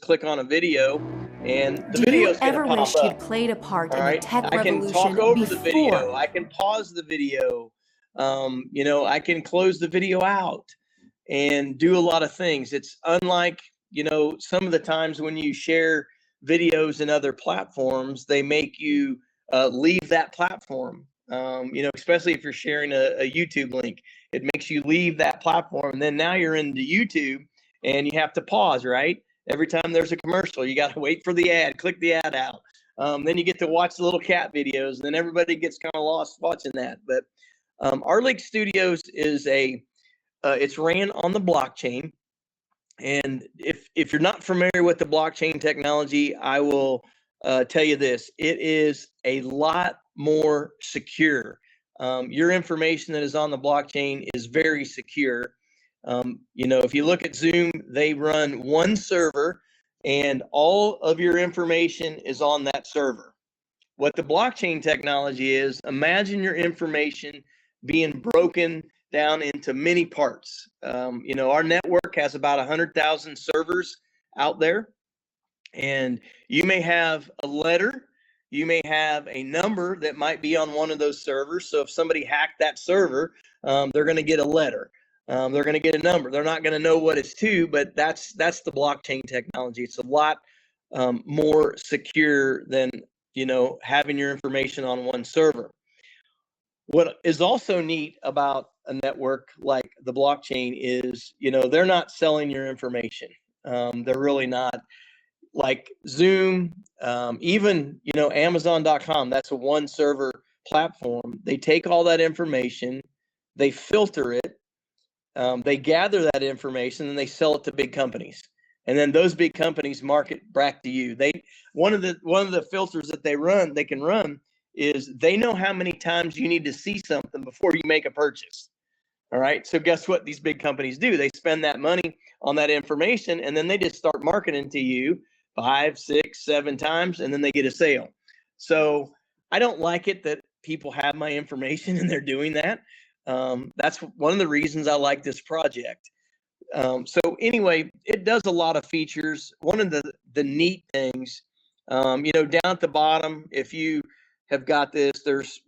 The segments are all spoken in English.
click on a video, and the Do video you is going to ever pop wish up. you'd played a part All in the right. tech I can revolution talk over the video. before? I can pause the video. I can close the video out and do a lot of things. It's unlike, some of the times when you share videos in other platforms, they make you leave that platform. Especially if you're sharing a YouTube link, it makes you leave that platform. And then now you're into YouTube and you have to pause, right? Every time there's a commercial, you got to wait for the ad, click the ad out. Then you get to watch the little cat videos, and then everybody gets kind of lost watching that. But Arlink Studios is it's ran on the blockchain. And if you're not familiar with the blockchain technology, I will tell you this: it is a lot more secure. Your information that is on the blockchain is very secure. If you look at Zoom, they run one server, and all of your information is on that server. What the blockchain technology is, imagine your information being broken down into many parts. Our network has about 100,000 servers out there, and you may have a letter, you may have a number that might be on one of those servers. So if somebody hacked that server, they're going to get a letter. They're going to get a number. They're not going to know what it's to, but that's the blockchain technology. It's a lot more secure than having your information on one server. What is also neat about a network like the blockchain is, they're not selling your information. They're really not. Like Zoom, even, Amazon.com, that's a one server platform. They take all that information, they filter it, they gather that information, and they sell it to big companies. And then those big companies market back to you. One of the filters that they can run is they know how many times you need to see something before you make a purchase. All right. So guess what these big companies do? They spend that money on that information, and then they just start marketing to you 5, 6, 7 times, and then they get a sale. So I don't like it that people have my information and they're doing that. That's one of the reasons I like this project. So anyway, it does a lot of features. One of the neat things, down at the bottom, if you have got this, there's,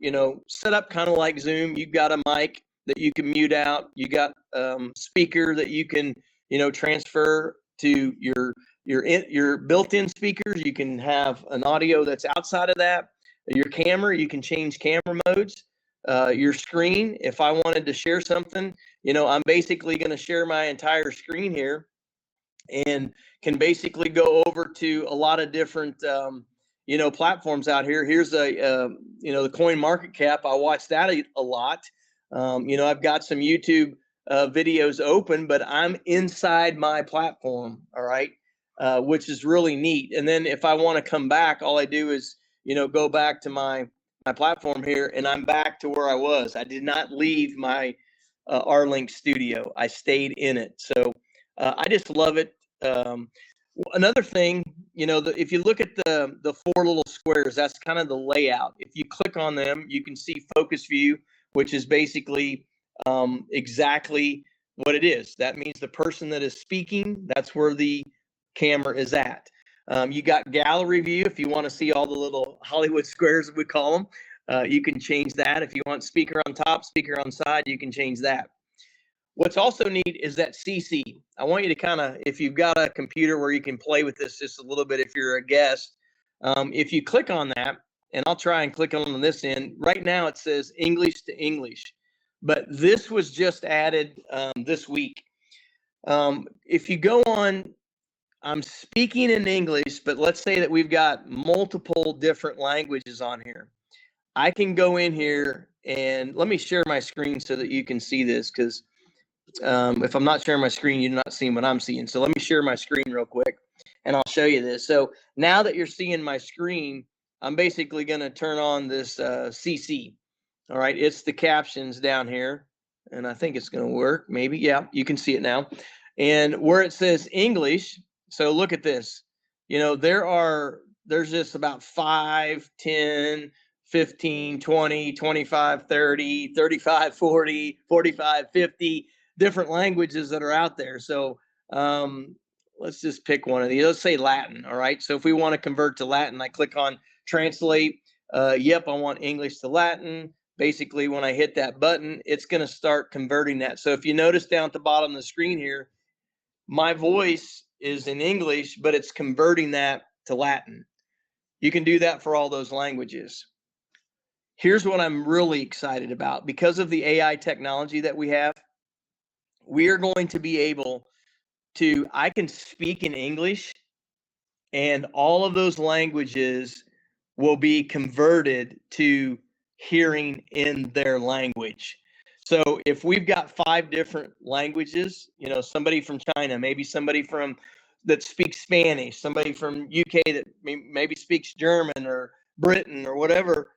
set up kind of like Zoom. You've got a mic that you can mute out. You got speaker that you can, transfer to your built-in speakers. You can have an audio that's outside of that. Your camera, you can change camera modes. Your screen, if I wanted to share something, I'm basically going to share my entire screen here and can basically go over to a lot of different, platforms out here. Here's the Coin Market Cap. I watch that a lot. I've got some YouTube videos open, but I'm inside my platform. All right. Which is really neat. And then if I want to come back, all I do is, go back to my platform here, and I'm back to where I was. I did not leave my Arlink studio. I stayed in it. So I just love it. Another thing, if you look at the 4 little squares, that's kind of the layout. If you click on them, you can see focus view, which is basically exactly what it is. That means the person that is speaking, that's where the camera is at. You got gallery view if you want to see all the little Hollywood squares, we call them. You can change that. If you want speaker on top, speaker on side, you can change that. What's also neat is that CC. I want you to kind of, if you've got a computer where you can play with this just a little bit, if you're a guest, if you click on that, and I'll try and click on this end. Right now it says English to English, but this was just added this week. If you go on, I'm speaking in English, but let's say that we've got multiple different languages on here. I can go in here and let me share my screen so that you can see this, because if I'm not sharing my screen, you're not seeing what I'm seeing. So let me share my screen real quick, and I'll show you this. So now that you're seeing my screen, I'm basically going to turn on this CC. All right, it's the captions down here, and I think it's going to work. Maybe, yeah, you can see it now. And where it says English, so look at this. There's just about 5, 10, 15, 20, 25, 30, 35, 40, 45, 50 different languages that are out there. So let's just pick one of these. Let's say Latin. All right. So if we want to convert to Latin, I click on translate. Yep, I want English to Latin. Basically, when I hit that button, it's going to start converting that. So if you notice down at the bottom of the screen here, my voice is in English, but it's converting that to Latin. You can do that for all those languages. Here's what I'm really excited about. Because of the AI technology that we have, we are going to be able to, I can speak in English and all of those languages will be converted to hearing in their language. So if we've got 5 different languages, you know, somebody from China, maybe somebody from that speaks Spanish, somebody from UK that maybe speaks German or Britain or whatever,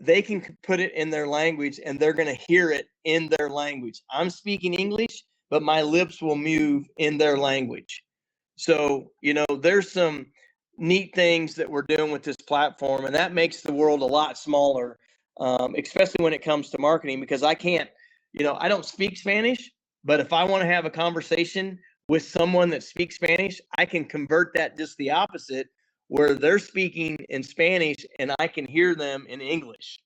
they can put it in their language and they're going to hear it in their language. I'm speaking English, but my lips will move in their language. So, you know, there's some neat things that we're doing with this platform, and that makes the world a lot smaller, especially when it comes to marketing, because I can't, you know, I don't speak Spanish, but if I want to have a conversation with someone that speaks Spanish, I can convert that just the opposite, where they're speaking in Spanish and I can hear them in English.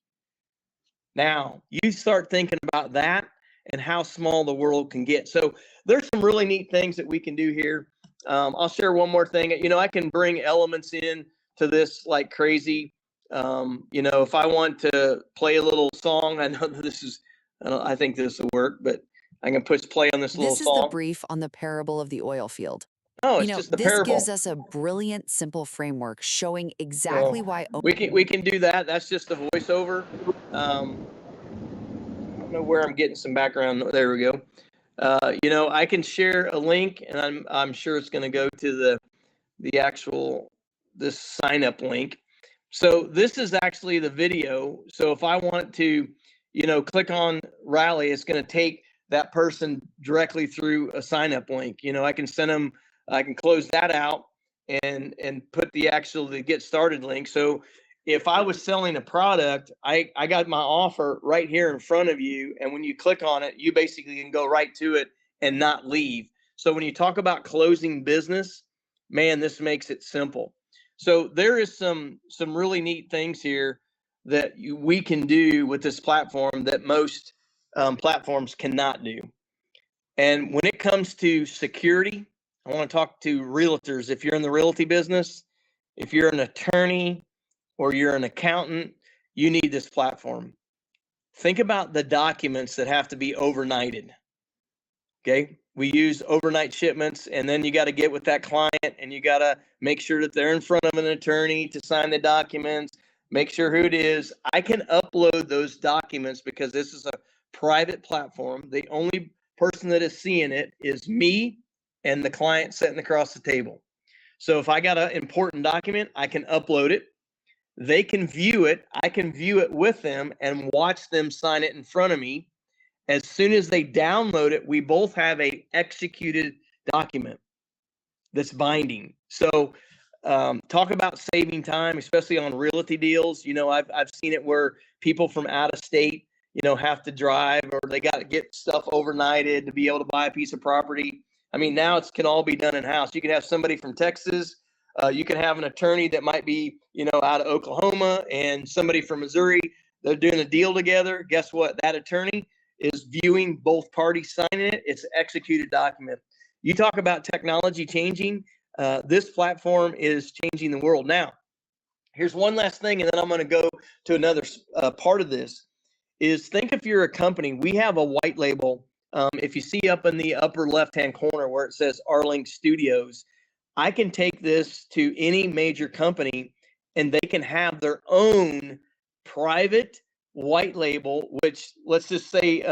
Now, you start thinking about that and how small the world can get. So there's some really neat things that we can do here. I'll share one more thing. You know, I can bring elements in to this like crazy. You know, if I want to play a little song, I know this is, I think this will work, but I can push play on this little This is the song. brief on the parable of the oil field. Oh, You it's know, just the this gives parable. us a brilliant, simple framework showing exactly So why. we can do that. That's just a voiceover. I don't know where I'm getting some background. There we go. You know, I can share a link, and I'm sure it's going to go to the actual this sign up link. So this is actually the video. So if I want to, you know, click on Rally, it's going to take that person directly through a sign up link. You know, I can send them, I can close that out and put the get started link. So if I was selling a product, I got my offer right here in front of you. And when you click on it, you basically can go right to it and not leave. So when you talk about closing business, man, this makes it simple. So there is some really neat things here that we can do with this platform that most platforms cannot do. And when it comes to security, I want to talk to realtors. If you're in the realty business, if you're an attorney or you're an accountant, you need this platform. Think about the documents that have to be overnighted. Okay. We use overnight shipments, and then you got to get with that client and you got to make sure that they're in front of an attorney to sign the documents, make sure who it is. I can upload those documents because this is a private platform. The only person that is seeing it is me and the client sitting across the table. So if I got an important document, I can upload it. They can view it. I can view it with them and watch them sign it in front of me. As soon as they download it, we both have a executed document that's binding. So talk about saving time, especially on realty deals. You know, I've seen it where people from out of state, you know, have to drive, or they got to get stuff overnighted to be able to buy a piece of property. I mean, now it can all be done in house. You can have somebody from Texas. You can have an attorney that might be, you know, out of Oklahoma, and somebody from Missouri. They're doing a deal together. Guess what? That attorney is viewing both parties signing it. It's an executed document. You talk about technology changing. This platform is changing the world. Now, here's one last thing, and then I'm going to go to another part of this. Is think if you're a company, we have a white label. If you see up in the upper left-hand corner where it says R-Link Studios, I can take this to any major company, and they can have their own private white label, which let's just say,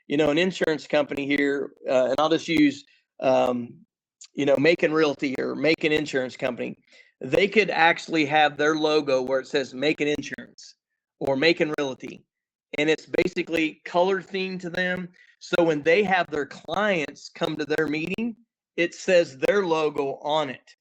you know, an insurance company here, and I'll just use, you know, Macon Realty or Macon Insurance Company. They could actually have their logo where it says Macon Insurance or Macon Realty, and it's basically color themed to them. So when they have their clients come to their meeting, it says their logo on it.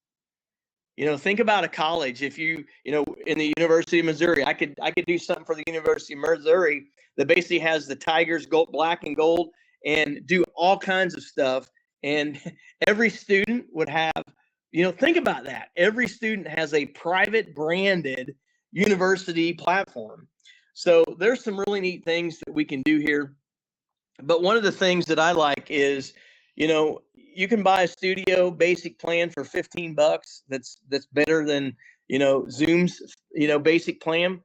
You know, think about a college. If you know, in the University of Missouri, I could do something for the University of Missouri that basically has the Tigers gold, black and gold, and do all kinds of stuff. And every student would have, think about that. Every student has a private branded university platform. So there's some really neat things that we can do here. But one of the things that I like is, you can buy a studio basic plan for $15. That's better than, Zoom's, basic plan.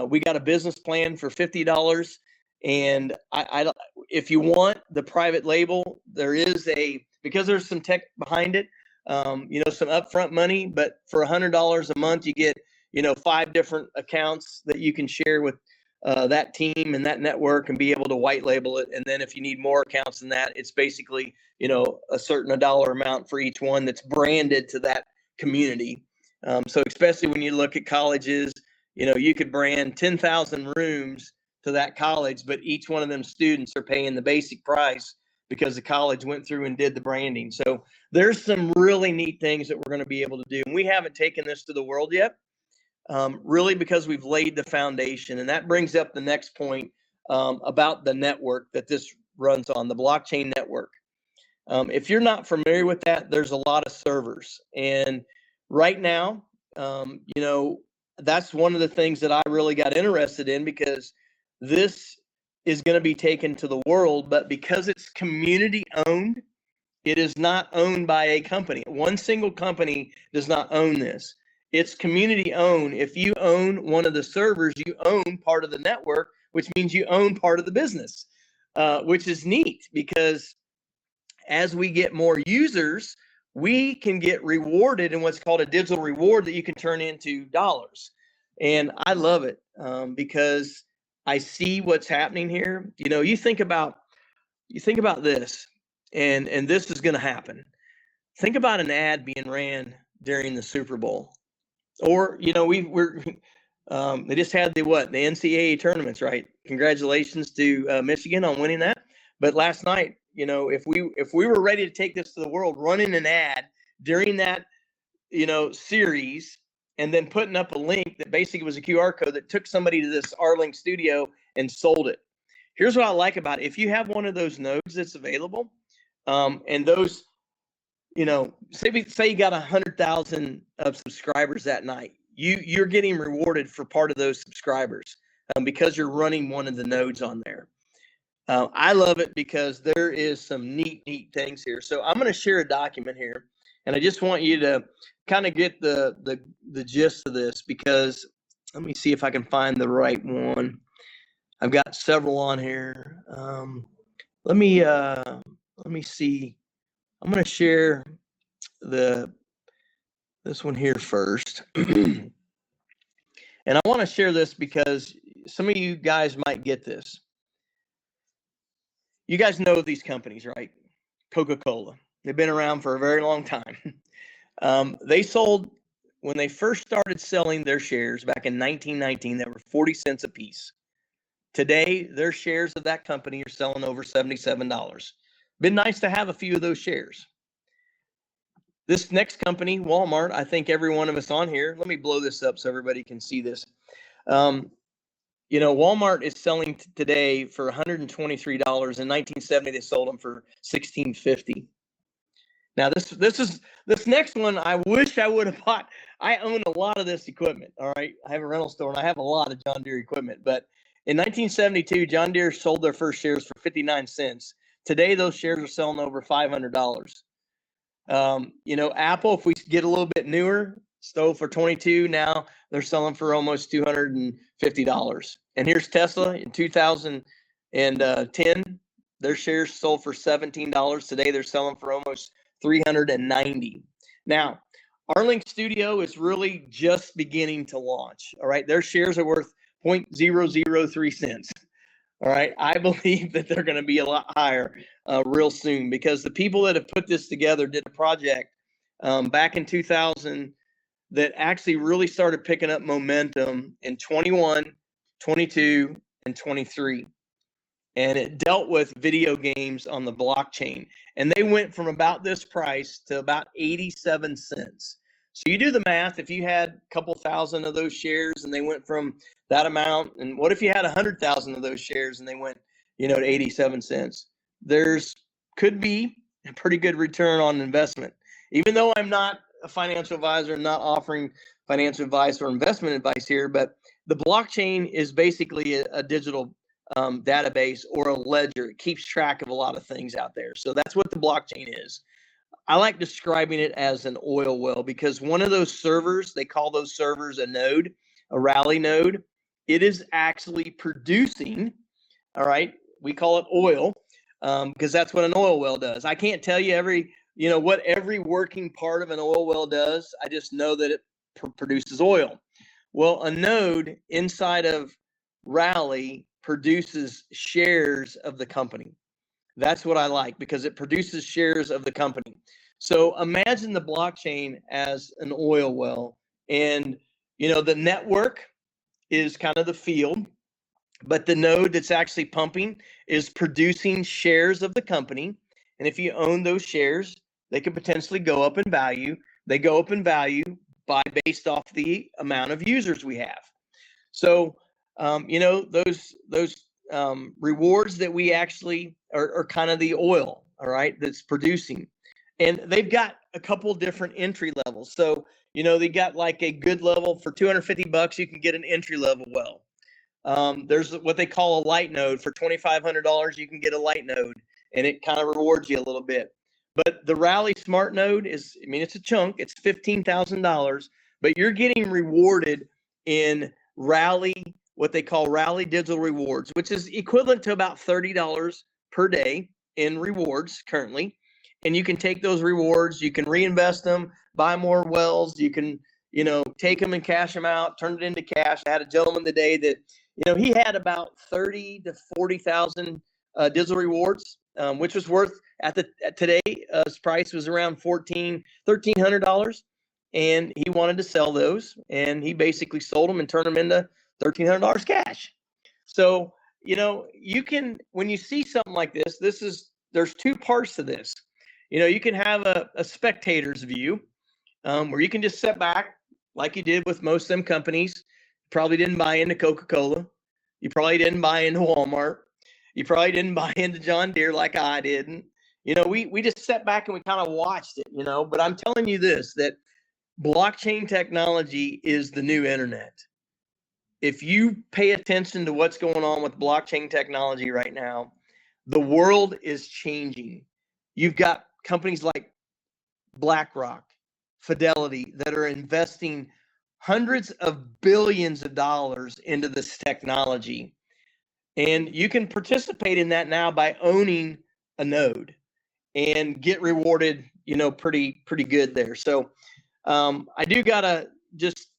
We got a business plan for $50. And if you want the private label, because there's some tech behind it, some upfront money, but for $100 a month, you get, 5 different accounts that you can share with that team and that network and be able to white label it. And then if you need more accounts than that, it's basically, a dollar amount for each one that's branded to that community. So especially when you look at colleges, you could brand 10,000 rooms to that college, but each one of them students are paying the basic price because the college went through and did the branding. So there's some really neat things that we're going to be able to do. And we haven't taken this to the world yet, really because we've laid the foundation. And that brings up the next point about the network that this runs on, the blockchain network. If you're not familiar with that, there's a lot of servers. And right now, that's one of the things that I really got interested in, because this is going to be taken to the world, but because it's community owned, it is not owned by a company. One single company does not own this. It's community owned. If you own one of the servers, you own part of the network, which means you own part of the business, which is neat, because as we get more users, we can get rewarded in what's called a digital reward that you can turn into dollars. And I love it because I see what's happening here. You think about this, and this is going to happen. Think about an ad being ran during the Super Bowl, or they just had the NCAA tournaments, right? Congratulations to Michigan on winning that. But last night, if we were ready to take this to the world, running an ad during that series, and then putting up a link that basically was a QR code that took somebody to this R-Link studio and sold it. Here's what I like about it. If you have one of those nodes that's available, and those, say you got 100,000 of subscribers that night, you're getting rewarded for part of those subscribers because you're running one of the nodes on there. I love it because there is some neat things here. So I'm going to share a document here, and I just want you to kind of get the gist of this, because let me see if I can find the right one. I've got several on here. Let me see. I'm going to share this one here first. And I want to share this because some of you guys might get this. You guys know these companies, right? Coca-Cola. They've been around for a very long time. They sold, when they first started selling their shares back in 1919, that were 40 cents a piece. Today, their shares of that company are selling over $77. Been nice to have a few of those shares. This next company, Walmart, I think every one of us on here, let me blow this up so everybody can see this. Walmart is selling today for $123. In 1970, they sold them for $16.50. Now, this next one, I wish I would have bought. I own a lot of this equipment. All right, I have a rental store and I have a lot of John Deere equipment. But in 1972, John Deere sold their first shares for 59 cents. Today, those shares are selling over $500. Apple, if we get a little bit newer, stove for 22. Now they're selling for almost $250. And here's Tesla in 2010. Their shares sold for $17. Today they're selling for almost $390. Now, R-Link Studio is really just beginning to launch. All right, their shares are worth 0.003 cents. All right, I believe that they're going to be a lot higher real soon, because the people that have put this together did a project back in 2000 that actually really started picking up momentum in 21, 22, and 23. And it dealt with video games on the blockchain. And they went from about this price to about 87 cents. So you do the math. If you had a couple thousand of those shares and they went from that amount, and what if you had 100,000 of those shares and they went, to 87 cents? There's could be a pretty good return on investment. Even though I'm not a financial advisor, not offering financial advice or investment advice here, but the blockchain is basically a digital database or a ledger. It keeps track of a lot of things out there. So that's what the blockchain is. I like describing it as an oil well because one of those servers, they call those servers a node, a Rally node. It is actually producing, all right, we call it oil because that's what an oil well does. I can't tell you what every working part of an oil well does. I just know that it produces oil. Well, a node inside of Rally produces shares of the company. That's what I like because it produces shares of the company. So imagine the blockchain as an oil well, and the network is kind of the field, but the node that's actually pumping is producing shares of the company. And if you own those shares, they could potentially go up in value. They go up in value based off the amount of users we have. So, those rewards that we actually are kind of the oil, all right, that's producing. And they've got a couple different entry levels. So, they got like a good level for $250, you can get an entry level well. There's what they call a light node. For $2,500, you can get a light node, and it kind of rewards you a little bit. But the Rally Smart node it's a chunk. It's $15,000, but you're getting rewarded in Rally, what they call Rally Digital Rewards, which is equivalent to about $30 per day in rewards currently. And you can take those rewards, you can reinvest them, buy more wells, you can, take them and cash them out, turn it into cash. I had a gentleman today that, he had about 30 to 40,000 digital rewards, which was worth at today's price was around $1,300. And he wanted to sell those, and he basically sold them and turned them into $1,300 cash. So, you can, when you see something like this, there's two parts to this. You can have a spectator's view, where you can just sit back like you did with most of them companies. Probably didn't buy into Coca-Cola. You probably didn't buy into Walmart. You probably didn't buy into John Deere like I didn't. We just sat back and we kind of watched it, but I'm telling you this, that blockchain technology is the new internet. If you pay attention to what's going on with blockchain technology right now, the world is changing. You've got companies like BlackRock, Fidelity that are investing hundreds of billions of dollars into this technology. And you can participate in that now by owning a node and get rewarded, pretty good there. So I do gotta just,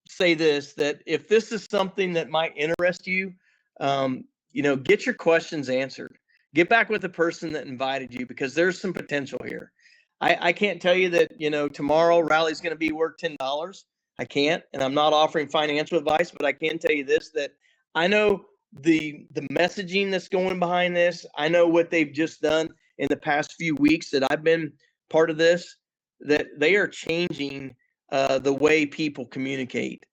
say this, that if this is something that might interest you, get your questions answered. Get back with the person that invited you because there's some potential here. I can't tell you that, tomorrow Rally's going to be worth $10. I can't, and I'm not offering financial advice, but I can tell you this, that I know the messaging that's going behind this. I know what they've just done in the past few weeks that I've been part of this, that they are changing the way people communicate.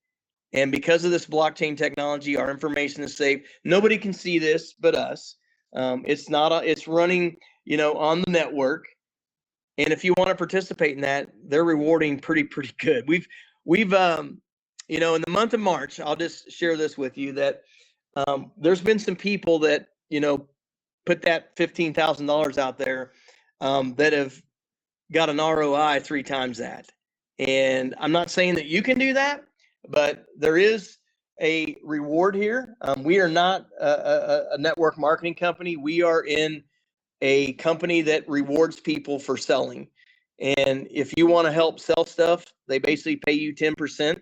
And because of this blockchain technology, our information is safe. Nobody can see this but us. It's running, on the network. And if you want to participate in that, they're rewarding pretty good. We've in the month of March, I'll just share this with you that there's been some people that, put that $15,000 out there that have got an ROI 3 times that. And I'm not saying that you can do that, but there is a reward here. We are not a network marketing company. We are in a company that rewards people for selling. And if you want to help sell stuff, they basically pay you 10%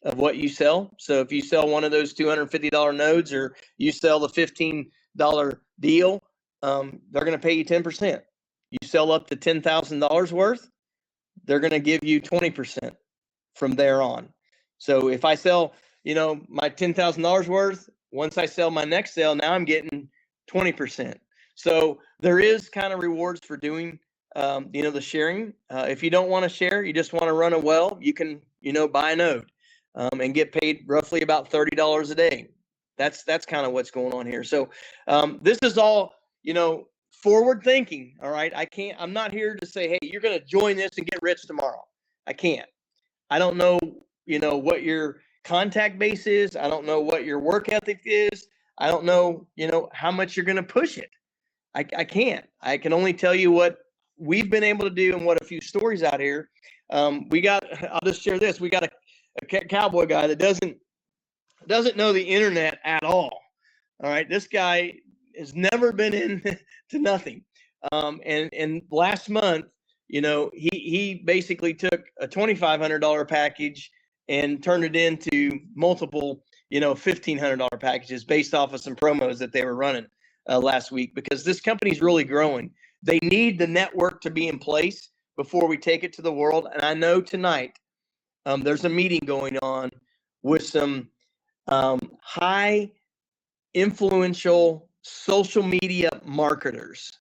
of what you sell. So if you sell one of those $250 nodes or you sell the $15 deal, they're going to pay you 10%. You sell up to $10,000 worth, they're going to give you 20% from there on. So if I sell, my $10,000 worth, once I sell my next sale, now I'm getting 20%. So there is kind of rewards for doing, the sharing. If you don't want to share, you just want to run a well, you can, buy a node and get paid roughly about $30 a day. That's kind of what's going on here. So this is all, forward thinking. All right. I'm not here to say, hey, you're going to join this and get rich tomorrow. I can't. I don't know, what your contact base is. I don't know what your work ethic is. I don't know, how much you're going to push it. I can't. I can only tell you what we've been able to do and what a few stories out here. I'll just share this. We got a cowboy guy that doesn't know the internet at all. All right. This guy has never been into nothing. And last month, he basically took a $2,500 package and turned it into multiple, $1,500 packages based off of some promos that they were running last week, because this company's really growing. They need the network to be in place before we take it to the world. And I know tonight there's a meeting going on with some high influential social media marketers.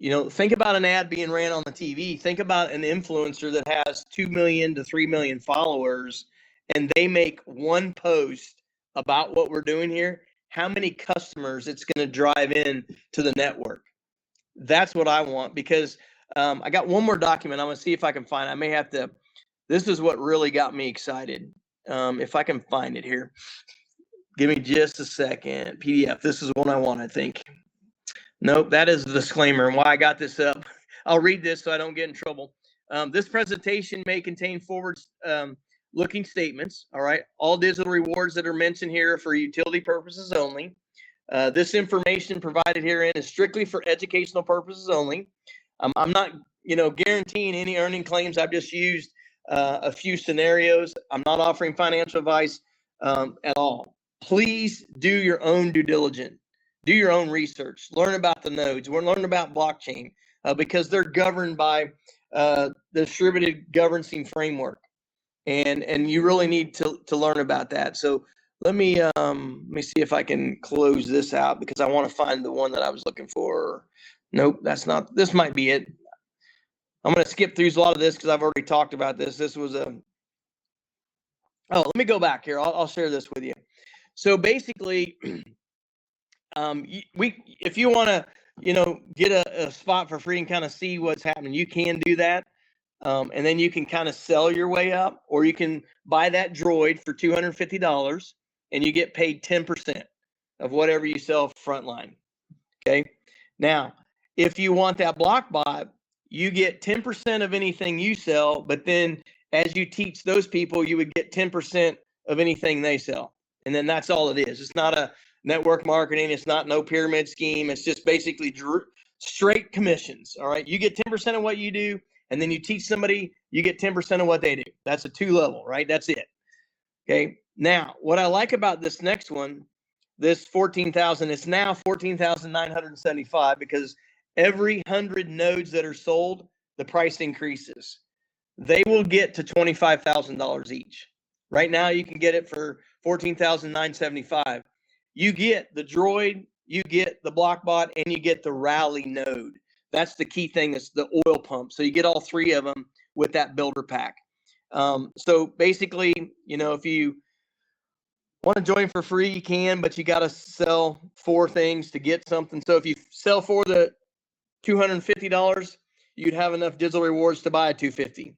Think about an ad being ran on the TV. Think about an influencer that has 2 million to 3 million followers, and they make one post about what we're doing here. How many customers it's going to drive in to the network? That's what I want, because I got one more document. I'm going to see if I can find it. I may have to. This is what really got me excited. If I can find it here. Give me just a second. PDF. This is one I want, I think. Nope, that is the disclaimer and why I got this up. I'll read this so I don't get in trouble. This presentation may contain forward-looking statements. All right. All digital rewards that are mentioned here are for utility purposes only. This information provided herein is strictly for educational purposes only. I'm not, guaranteeing any earning claims. I've just used a few scenarios. I'm not offering financial advice at all. Please do your own due diligence. Do your own research. Learn about the nodes. We're learning about blockchain because they're governed by the distributed governing framework, and you really need to learn about that. So let me see if I can close this out, because I want to find the one that I was looking for. Nope, that's not. This might be it. I'm going to skip through a lot of this because I've already talked about this. This was a. Oh, let me go back here. I'll share this with you. So basically. If you want to, get a spot for free and kind of see what's happening, you can do that. And then you can kind of sell your way up, or you can buy that droid for $250 and you get paid 10% of whatever you sell frontline. Okay. Now, if you want that block bot, you get 10% of anything you sell, but then as you teach those people, you would get 10% of anything they sell. And then that's all it is. It's not a network marketing. It's not no pyramid scheme. It's just basically straight commissions. All right. You get 10% of what you do, and then you teach somebody, you get 10% of what they do. That's a 2-level, right? That's it. Okay. Now, what I like about this next one, this 14,000, it's now 14,975, because every 100 nodes that are sold, the price increases. They will get to $25,000 each. Right now, you can get it for 14,975. You get the droid, you get the blockbot, and you get the rally node. That's the key thing. It's the oil pump. So you get all three of them with that builder pack. So basically, if you want to join for free, you can, but you got to sell 4 things to get something. So if you sell for the $250, you'd have enough digital rewards to buy a $250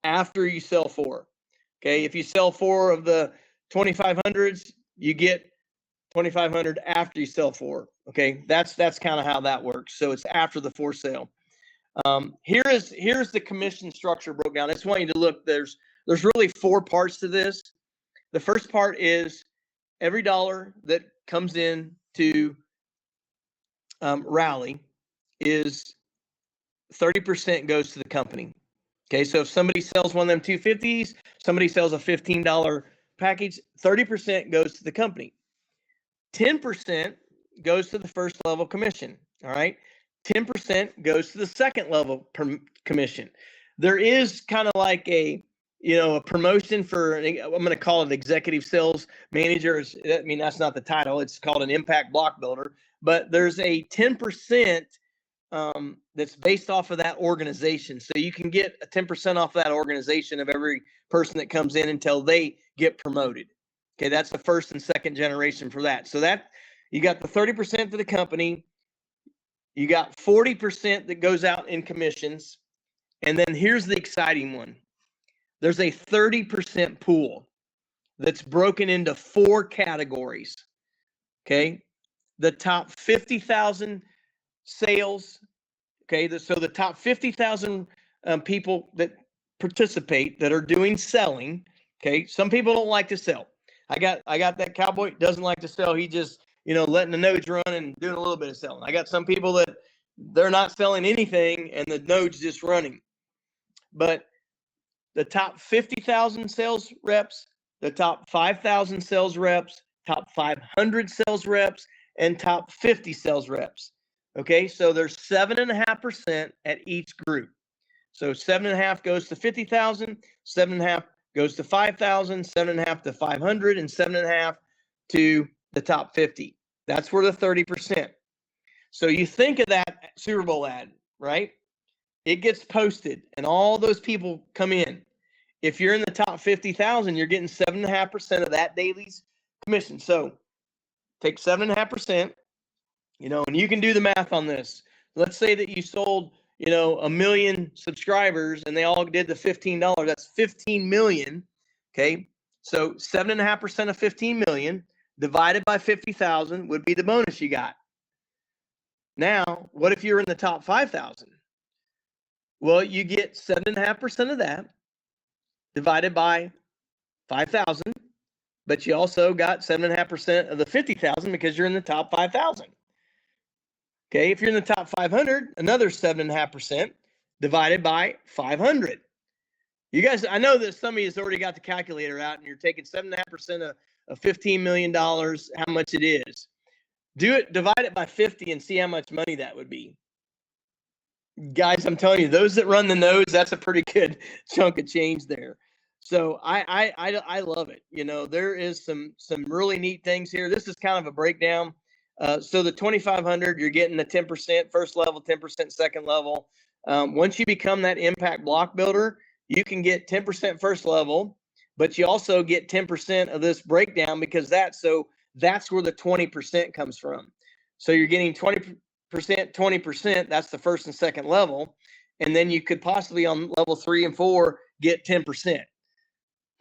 after you sell 4. Okay. If you sell 4 of the 2,500s, you get 2,500 after you sell 4. Okay, that's kind of how that works. So it's after the 4 sale. Here's the commission structure broke down. I just want you to look. There's really 4 parts to this. The first part is every dollar that comes in to Rally is 30% goes to the company. Okay, so if somebody sells one of them 250s, somebody sells a $15 package, 30% goes to the company. 10% goes to the first level commission. All right. 10% goes to the second level commission. There is kind of like a promotion for, I'm going to call it executive sales manager. I mean, that's not the title. It's called an impact block builder, but there's a 10% that's based off of that organization. So you can get a 10% off that organization of every person that comes in until they get promoted. Okay, that's the first and second generation for that. So that you got the 30% for the company. You got 40% that goes out in commissions. And then here's the exciting one. There's a 30% pool that's broken into 4 categories. Okay. The top 50,000 sales. Okay. So the top 50,000 people that participate that are doing selling. Okay. Some people don't like to sell. I got that cowboy doesn't like to sell. He just, letting the nodes run and doing a little bit of selling. I got some people that they're not selling anything and the node's just running. But the top 50,000 sales reps, the top 5,000 sales reps, top 500 sales reps, and top 50 sales reps. Okay, so there's 7.5% at each group. So 7.5 goes to 50,000, 7.5 goes to 5,000, 7.5 to 500, and 7.5 to the top 50. That's where the 30%. So you think of that Super Bowl ad, right? It gets posted and all those people come in. If you're in the top 50,000, you're getting 7.5% of that daily's commission. So take 7.5%, and you can do the math on this. Let's say that you sold, 1 million subscribers and they all did the $15. That's 15 million. Okay. So 7.5% of 15 million divided by 50,000 would be the bonus you got. Now, what if you're in the top 5,000? Well, you get 7.5% of that divided by 5,000, but you also got 7.5% of the 50,000 because you're in the top 5,000. Okay, if you're in the top 500, another 7.5% divided by 500. You guys, I know that some of you has already got the calculator out and you're taking 7.5% of $15 million, how much it is. Divide it by 50 and see how much money that would be. Guys, I'm telling you, those that run the nodes, that's a pretty good chunk of change there. So I love it. There is some really neat things here. This is kind of a breakdown. So the 2,500, you're getting the 10% first level, 10% second level. Once you become that impact block builder, you can get 10% first level, but you also get 10% of this breakdown because that's where the 20% comes from. So you're getting 20%, 20%, that's the first and second level. And then you could possibly on level 3 and 4 get 10%.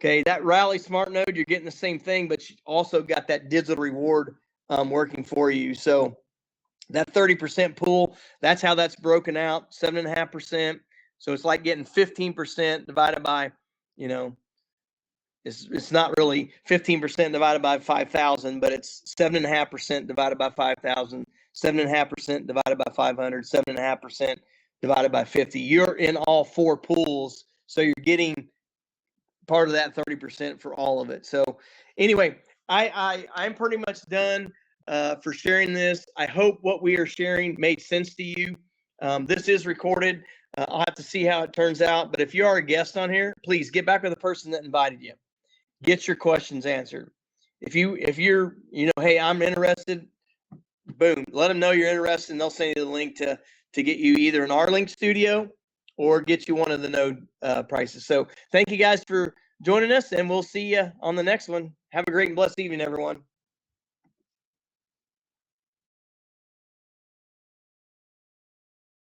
Okay, that Rally Smart Node, you're getting the same thing, but you also got that digital reward working for you. So that 30% pool, that's how that's broken out, 7.5%. So it's like getting 15% divided by, it's not really 15% divided by 5,000, but it's 7.5% divided by 5,000, 7.5% divided by 500, 7.5% divided by 50. You're in all 4 pools, so you're getting part of that 30% for all of it. So anyway, I'm pretty much done for sharing this. I hope what we are sharing made sense to you. This is recorded. I'll have to see how it turns out. But if you are a guest on here, please get back with the person that invited you. Get your questions answered. If you're, hey, I'm interested, boom, let them know you're interested and they'll send you the link to get you either an R-Link studio or get you one of the node prices. So thank you guys for joining us and we'll see you on the next one. Have a great and blessed evening, everyone.